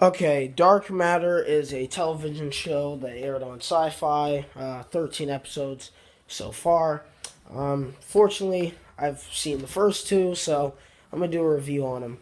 Okay, Dark Matter is a television show that aired on Sci-Fi. 13 episodes so far. Fortunately, I've seen the first two, so I'm gonna do a review on them.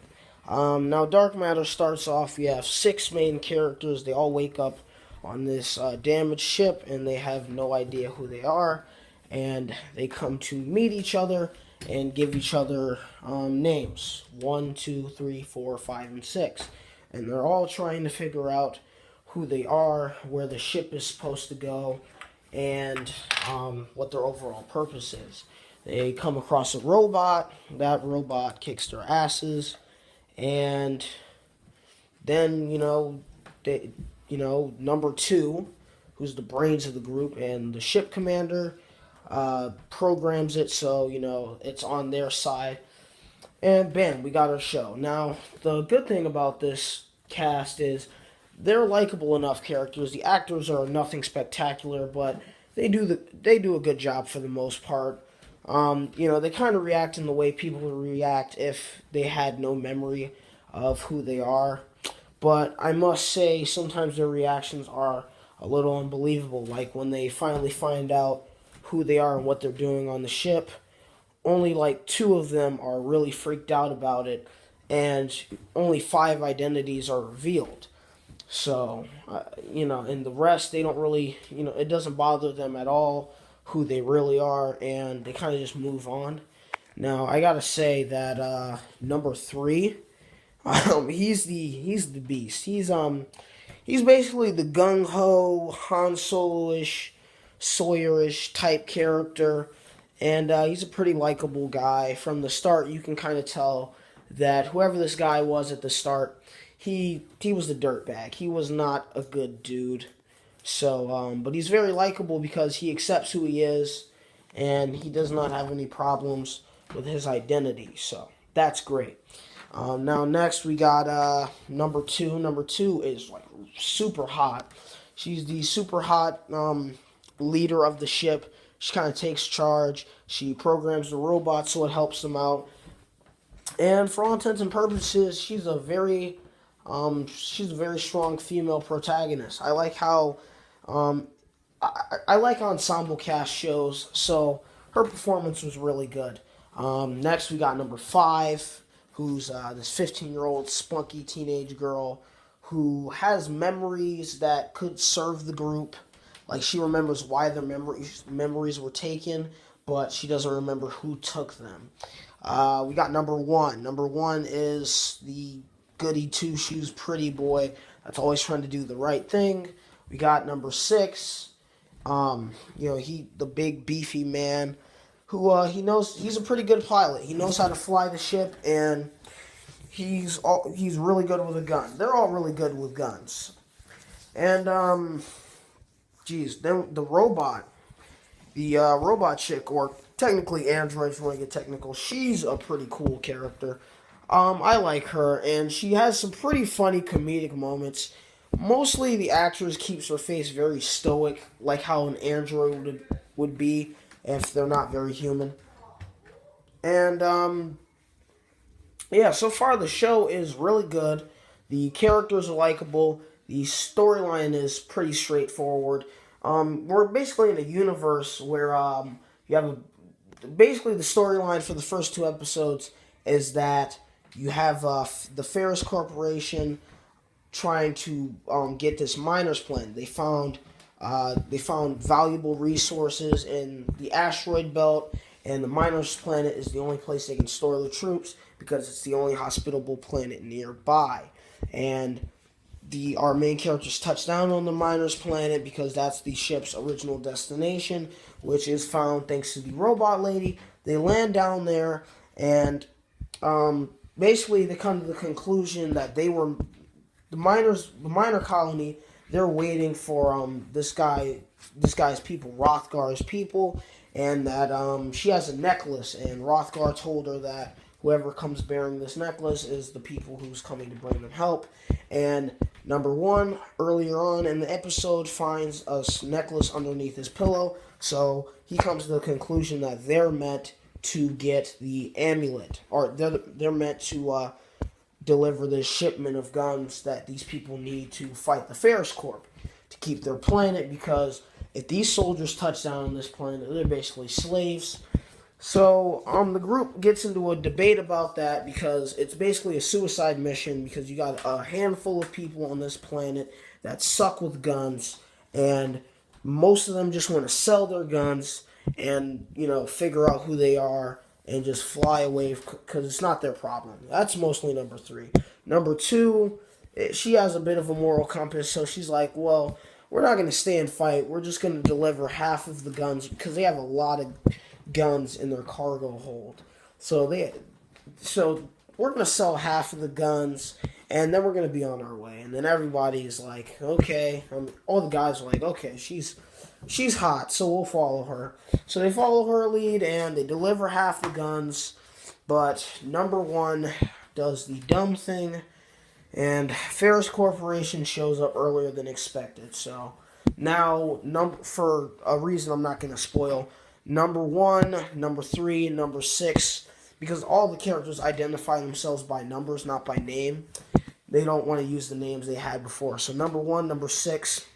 Now, Dark Matter starts off. We have six main characters. They all wake up on this damaged ship, and they have no idea who they are. And they come to meet each other and give each other names: one, two, three, four, five, and six, and they're all trying to figure out who they are, where the ship is supposed to go, and what their overall purpose is. They come across a robot. That robot kicks their asses, and then number two, who's the brains of the group and the ship commander, programs it so it's on their side, and bam, we got our show. Now, the good thing about this cast is they're likable enough characters. The actors are nothing spectacular, but they do a good job for the most part. They kind of react in the way people would react if they had no memory of who they are. But I must say, sometimes their reactions are a little unbelievable. Like when they finally find out who they are and what they're doing on the ship, only like two of them are really freaked out about it, and only five identities are revealed. So, and the rest, they don't really, it doesn't bother them at all who they really are, and they kind of just move on. Now, I gotta say that number three, he's the beast. He's basically the gung ho Han Solo-ish, Sawyer-ish type character, and he's a pretty likable guy. From the start, you can kind of tell that whoever this guy was at the start, he was the dirtbag. He was not a good dude. So, but he's very likable because he accepts who he is, and he does not have any problems with his identity. So that's great. Now next we got number two. Number two is like super hot. She's the super hot leader of the ship. She kind of takes charge. She programs the robot so it helps them out. And for all intents and purposes, she's a very strong female protagonist. I like how I like ensemble cast shows, so her performance was really good. Next, we got number five, who's this 15-year-old spunky teenage girl who has memories that could serve the group. Like she remembers why their memories were taken, but she doesn't remember who took them. We got number one. Number one is the goody two shoes pretty boy that's always trying to do the right thing. We got number six. He the big beefy man who he knows he's a pretty good pilot. He knows how to fly the ship, and he's really good with a gun. They're all really good with guns. And then the robot, robot chick, or technically android if you want to get technical, she's a pretty cool character. I like her, and she has some pretty funny comedic moments. Mostly, the actress keeps her face very stoic, like how an android would be if they're not very human. And yeah, so far the show is really good. The characters are likable. The storyline is pretty straightforward. We're basically in a universe where you have basically the storyline for the first two episodes is that you have the Ferris Corporation trying to get this miners planet. They found valuable resources in the asteroid belt, and the miners planet is the only place they can store the troops because it's the only hospitable planet nearby. And our main characters touch down on the miners planet because that's the ship's original destination, which is found thanks to the robot lady. They land down there, and basically they come to the conclusion that the miner colony. They're waiting for this guy's people, Rothgar's people, and that she has a necklace, and Rothgar told her that whoever comes bearing this necklace is the people who's coming to bring them help. And number one, earlier on in the episode, finds a necklace underneath his pillow, so he comes to the conclusion that they're meant to get the amulet, or they're meant to deliver this shipment of guns that these people need to fight the Ferris Corp to keep their planet, because if these soldiers touch down on this planet, they're basically slaves. So the group gets into a debate about that because it's basically a suicide mission, because you got a handful of people on this planet that suck with guns, and most of them just want to sell their guns and, figure out who they are and just fly away because it's not their problem. That's mostly number three. Number two, she has a bit of a moral compass, so she's like, well, we're not going to stay and fight. We're just going to deliver half of the guns, because they have a lot of guns in their cargo hold. So we're going to sell half of the guns, and then we're going to be on our way. And then everybody's like, okay. All the guys are like, okay, she's hot, so we'll follow her. So they follow her lead, and they deliver half the guns. But number one does the dumb thing, and Ferris Corporation shows up earlier than expected. So now, for a reason I'm not going to spoil, number one, number three, and number six, because all the characters identify themselves by numbers, not by name. They don't want to use the names they had before. So number one, number six,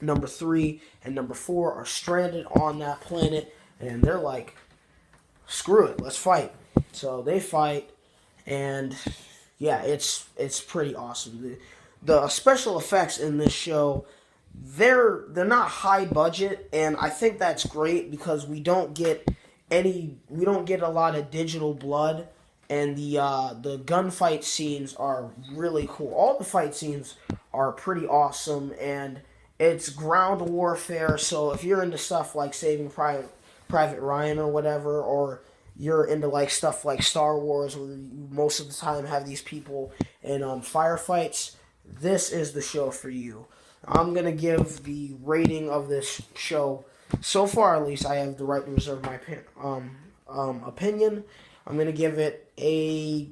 number three, and number four are stranded on that planet, and they're like, screw it, let's fight. So they fight, and yeah, it's pretty awesome. The special effects in this show, they're not high budget, and I think that's great because we don't get a lot of digital blood, and the gunfight scenes are really cool. All the fight scenes are pretty awesome, and it's ground warfare. So if you're into stuff like Saving Private Ryan or whatever, or you're into like stuff like Star Wars, where you most of the time have these people in firefights, this is the show for you. I'm going to give the rating of this show, so far at least, I have the right to reserve my opinion. I'm going to give it a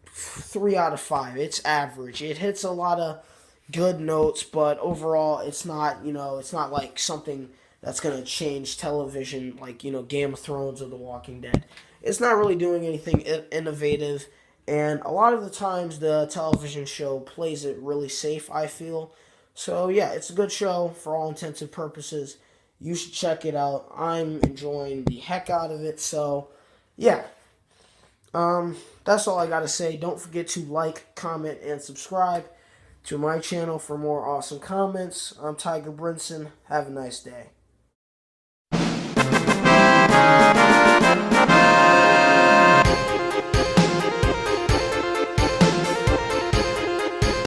3 out of 5. It's average. It hits a lot of good notes, but overall, it's not like something that's going to change television like, Game of Thrones or The Walking Dead. It's not really doing anything innovative, and a lot of the times the television show plays it really safe, I feel. So yeah, it's a good show for all intents and purposes. You should check it out. I'm enjoying the heck out of it. So yeah, that's all I got to say. Don't forget to like, comment, and subscribe to my channel for more awesome comments. I'm Tiger Brinson. Have a nice day.